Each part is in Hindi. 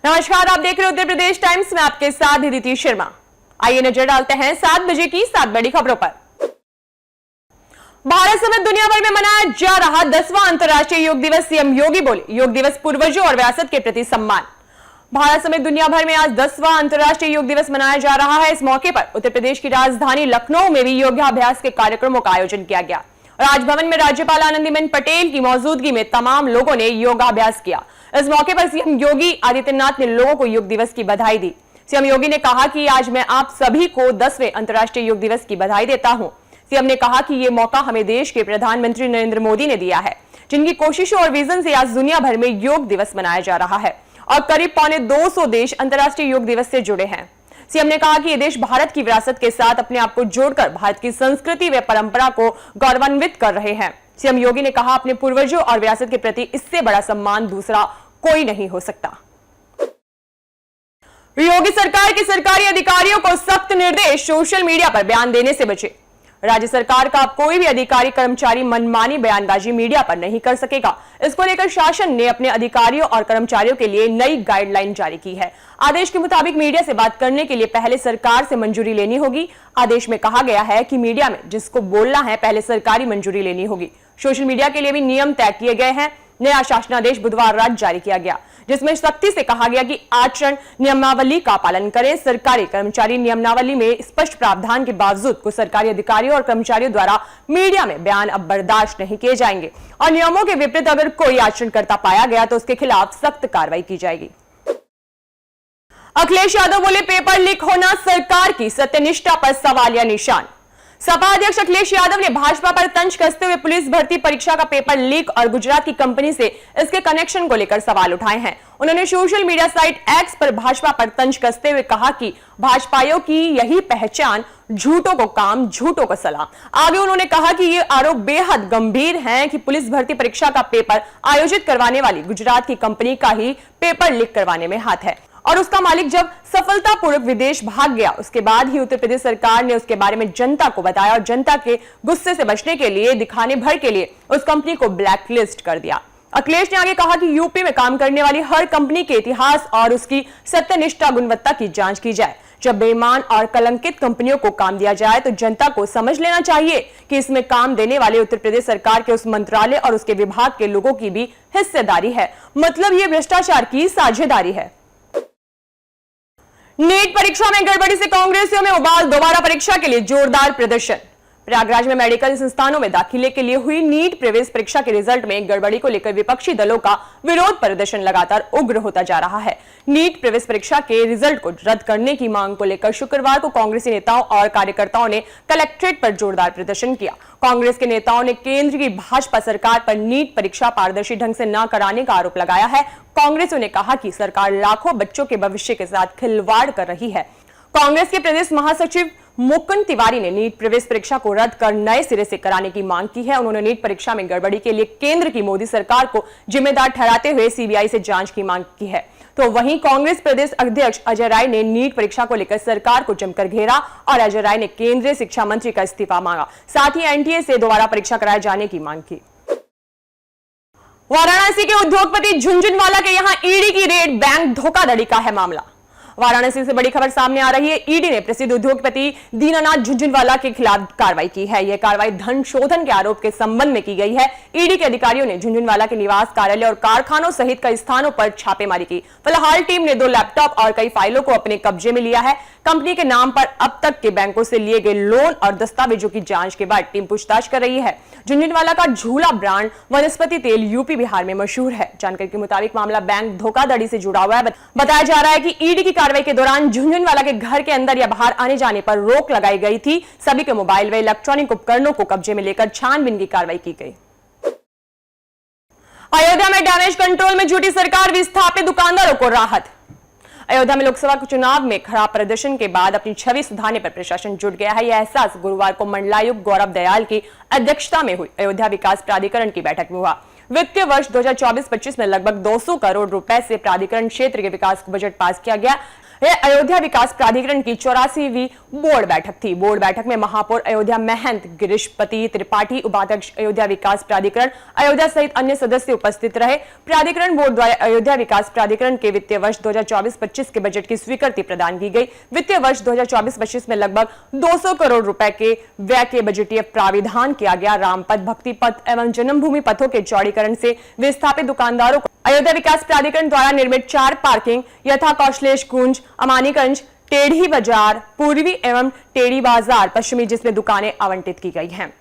नमस्कार, आप देख रहे हैं उत्तर प्रदेश टाइम्स में आपके साथ अदिति शर्मा। आइए नजर डालते हैं 7 बजे की 7 बड़ी खबरों पर। भारत समेत दुनिया भर में मनाया जा रहा 10वां अंतर्राष्ट्रीय योग दिवस। सीएम योगी बोले, योग दिवस पूर्वजों और विरासत के प्रति सम्मान। भारत समेत दुनिया भर में आज 10वां अंतर्राष्ट्रीय योग दिवस मनाया जा रहा है। इस मौके पर उत्तर प्रदेश की राजधानी लखनऊ में भी योगाभ्यास के कार्यक्रमों का आयोजन किया गया। राजभवन में राज्यपाल आनंदीबेन पटेल की मौजूदगी में तमाम लोगों ने योगाभ्यास किया। इस मौके पर सीएम योगी आदित्यनाथ ने लोगों को योग दिवस की बधाई दी। सीएम योगी ने कहा कि आज मैं आप सभी को 10वें अंतर्राष्ट्रीय योग दिवस की बधाई देता हूं। सीएम ने कहा कि ये मौका हमें देश के प्रधानमंत्री नरेंद्र मोदी ने दिया है, जिनकी कोशिशों और विजन से आज दुनिया भर में योग दिवस मनाया जा रहा है और करीब 250 देश अंतर्राष्ट्रीय योग दिवस से जुड़े हैं। सीएम ने कहा कि ये देश भारत की विरासत के साथ अपने आप को जोड़कर भारत की संस्कृति व परंपरा को गौरवान्वित कर रहे हैं। सीएम योगी ने कहा, अपने पूर्वजों और विरासत के प्रति इससे बड़ा सम्मान दूसरा कोई नहीं हो सकता। योगी सरकार के सरकारी अधिकारियों को सख्त निर्देश, सोशल मीडिया पर बयान देने से बचे। राज्य सरकार का अब कोई भी अधिकारी कर्मचारी मनमानी बयानबाजी मीडिया पर नहीं कर सकेगा। इसको लेकर शासन ने अपने अधिकारियों और कर्मचारियों के लिए नई गाइडलाइन जारी की है। आदेश के मुताबिक मीडिया से बात करने के लिए पहले सरकार से मंजूरी लेनी होगी। आदेश में कहा गया है कि मीडिया में जिसको बोलना है पहले सरकारी मंजूरी लेनी होगी। सोशल मीडिया के लिए भी नियम तय किए गए हैं। नया शासनादेश बुधवार रात जारी किया गया, जिसमें सख्ती से कहा गया कि आचरण नियमावली का पालन करें। सरकारी कर्मचारी नियमावली में स्पष्ट प्रावधान के बावजूद कुछ सरकारी अधिकारियों और कर्मचारियों द्वारा मीडिया में बयान अब बर्दाश्त नहीं किए जाएंगे और नियमों के विपरीत अगर कोई आचरण करता पाया गया तो उसके खिलाफ सख्त कार्रवाई की जाएगी। अखिलेश यादव बोले, पेपर लीक होना सरकार की सत्यनिष्ठा पर सवालिया निशान। सपा अध्यक्ष अखिलेश यादव ने भाजपा पर तंज कसते हुए पुलिस भर्ती परीक्षा का पेपर लीक और गुजरात की कंपनी से इसके कनेक्शन को लेकर सवाल उठाए हैं। उन्होंने सोशल मीडिया साइट एक्स पर भाजपा पर तंज कसते हुए कहा कि भाजपाइयों की यही पहचान, झूठों को काम, झूठों को सलाम। आगे उन्होंने कहा कि ये आरोप बेहद गंभीर हैं कि पुलिस भर्ती परीक्षा का पेपर आयोजित करवाने वाली गुजरात की कंपनी का ही पेपर लीक करवाने में हाथ है और उसका मालिक जब सफलतापूर्वक विदेश भाग गया उसके बाद ही उत्तर प्रदेश सरकार ने उसके बारे में जनता को बताया और जनता के गुस्से से बचने के लिए, दिखाने भर के लिए उस कंपनी को ब्लैकलिस्ट कर दिया। अखिलेश ने आगे कहा कि यूपी में काम करने वाली हर कंपनी के इतिहास और उसकी सत्यनिष्ठा, गुणवत्ता की जांच की जाए। जब बेईमान और कलंकित कंपनियों को काम दिया जाए तो जनता को समझ लेना चाहिए कि इसमें काम देने वाले उत्तर प्रदेश सरकार के उस मंत्रालय और उसके विभाग के लोगों की भी हिस्सेदारी है। मतलब ये भ्रष्टाचार की साझेदारी है। नीट परीक्षा में गड़बड़ी से कांग्रेसियों में उबाल, दोबारा परीक्षा के लिए जोरदार प्रदर्शन। प्रयागराज में मेडिकल संस्थानों में दाखिले के लिए हुई नीट प्रवेश परीक्षा के रिजल्ट में गड़बड़ी को लेकर विपक्षी दलों का विरोध प्रदर्शन लगातार उग्र होता जा रहा है। नीट प्रवेश परीक्षा के रिजल्ट को रद्द करने की मांग को लेकर शुक्रवार को कांग्रेसी नेताओं और कार्यकर्ताओं ने कलेक्ट्रेट पर जोरदार प्रदर्शन किया। कांग्रेस के नेताओं ने केंद्र की भाजपा सरकार पर नीट परीक्षा पारदर्शी ढंग से न कराने का आरोप लगाया है। कांग्रेसियों ने कहा कि सरकार लाखों बच्चों के भविष्य के साथ खिलवाड़ कर रही है। कांग्रेस के प्रदेश महासचिव मुकुंद तिवारी ने नीट प्रवेश परीक्षा को रद्द कर नए सिरे से कराने की मांग की है। उन्होंने नीट परीक्षा में गड़बड़ी के लिए केंद्र की मोदी सरकार को जिम्मेदार ठहराते हुए सीबीआई से जांच की मांग की है। तो वहीं कांग्रेस प्रदेश अध्यक्ष अजय राय ने नीट परीक्षा को लेकर सरकार को जमकर घेरा और अजय राय ने केंद्रीय शिक्षा मंत्री का इस्तीफा मांगा। साथ ही एनटीए से दोबारा परीक्षा कराए जाने की मांग की। वाराणसी के उद्योगपति झुनझुनवाला के यहां ईडी की रेड, बैंक धोखाधड़ी का है मामला। वाराणसी से बड़ी खबर सामने आ रही है। ईडी ने प्रसिद्ध उद्योगपति दीनानाथ झुनझुनवाला के खिलाफ कार्रवाई की है। यह कार्रवाई धन शोधन के आरोप के संबंध में की गई है। ईडी के अधिकारियों ने झुनझुनवाला के निवास, कार्यालय और कारखानों सहित कई स्थानों पर छापेमारी की। फिलहाल टीम ने 2 लैपटॉप और कई फाइलों को अपने कब्जे में लिया है। कंपनी के नाम पर अब तक के बैंकों से लिए गए लोन और दस्तावेजों की जांच के बाद टीम पूछताछ कर रही है। झुनझुनवाला का झूला ब्रांड वनस्पति तेल यूपी बिहार में मशहूर है। जानकारी के मुताबिक मामला बैंक धोखाधड़ी से जुड़ा हुआ है। बताया जा रहा है कि ईडी की कार्रवाई के दौरान झुनझुनवाला के घर के अंदर या बाहर आने जाने पर रोक लगाई गई थी। सभी के मोबाइल व इलेक्ट्रॉनिक उपकरणों को कब्जे में लेकर छानबीन की कार्रवाई की गई। अयोध्या में डैमेज कंट्रोल में जुटी सरकार, विस्थापित दुकानदारों को राहत। अयोध्या में लोकसभा चुनाव में खराब प्रदर्शन के बाद अपनी छवि सुधारने पर प्रशासन जुट गया है। यह एहसास गुरुवार को मंडलायुक्त गौरव दयाल की अध्यक्षता में हुई अयोध्या विकास प्राधिकरण की बैठक में हुआ। वित्तीय वर्ष 2024-25 में लगभग 200 करोड़ रुपए से प्राधिकरण क्षेत्र के विकास को बजट पास किया गया। यह अयोध्या विकास प्राधिकरण की 84वीं बोर्ड बैठक थी। बोर्ड बैठक में महापौर अयोध्या महंत गिरीशपति त्रिपाठी, उपाध्यक्ष अयोध्या विकास प्राधिकरण अयोध्या सहित अन्य सदस्य उपस्थित रहे। प्राधिकरण बोर्ड द्वारा अयोध्या विकास प्राधिकरण के वित्तीय वर्ष 2024-25 के बजट की स्वीकृति प्रदान की गई। वित्तीय वर्ष 2024-25 में लगभग 200 करोड़ रुपए के व्यय के बजटीय प्राविधान किया गया। रामपथ, भक्ति पथ एवं जन्मभूमि पथों के चौड़ीकरण से विस्थापित दुकानदारों को अयोध्या विकास प्राधिकरण द्वारा निर्मित 4 पार्किंग यथा कौशलेश कुंज, अमानीगंज, टेढ़ी बाजार पूर्वी एवं टेढ़ी बाजार पश्चिमी, जिसमें दुकानें आवंटित की गई हैं।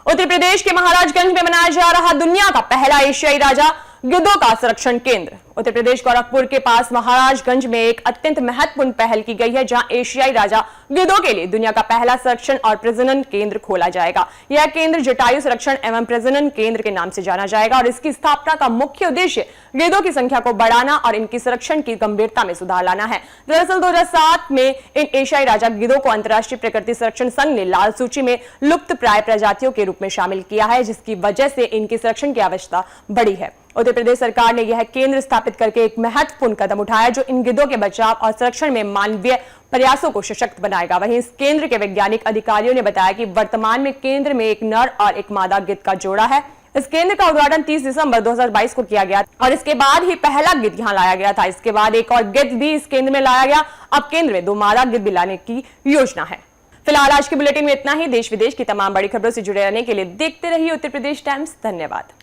उत्तर प्रदेश के महाराजगंज में बनाया जा रहा दुनिया का पहला एशियाई राजा गिद्धों का संरक्षण केंद्र। उत्तर प्रदेश गोरखपुर के पास महाराजगंज में एक अत्यंत महत्वपूर्ण पहल की गई है, जहां एशियाई राजा गिद्धों के लिए दुनिया का पहला संरक्षण और प्रजनन केंद्र खोला जाएगा। यह केंद्र जटायु संरक्षण एवं प्रजनन केंद्र के नाम से जाना जाएगा और इसकी स्थापना का मुख्य उद्देश्य गिद्धों की संख्या को बढ़ाना और इनकी संरक्षण की गंभीरता में सुधार लाना है। दरअसल 2007 में इन एशियाई राजा गिद्धों को अंतर्राष्ट्रीय प्रकृति संरक्षण संघ ने लाल सूची में लुप्त प्राय प्रजातियों के रूप में शामिल किया है, जिसकी वजह से इनकी संरक्षण की आवश्यकता बढ़ी है। उत्तर प्रदेश सरकार ने यह केंद्र स्थापित करके एक महत्वपूर्ण कदम उठाया, जो इन गिद्धों के बचाव और संरक्षण में मानवीय प्रयासों को सशक्त बनाएगा। वहीं इस केंद्र के वैज्ञानिक अधिकारियों ने बताया कि वर्तमान में केंद्र में एक नर और एक मादा गिद्ध का जोड़ा है। इस केंद्र का उद्घाटन 30 दिसंबर 2022 को किया गया और इसके बाद ही पहला गिद्ध यहाँ लाया गया था। इसके बाद एक और गिद्ध भी इस केंद्र में लाया गया। अब केंद्र में 2 मादा गिद्ध भी लाने की योजना है। फिलहाल आज की बुलेटिन में इतना ही। देश विदेश की तमाम बड़ी खबरों से जुड़े रहने के लिए देखते रहिए उत्तर प्रदेश टाइम्स। धन्यवाद।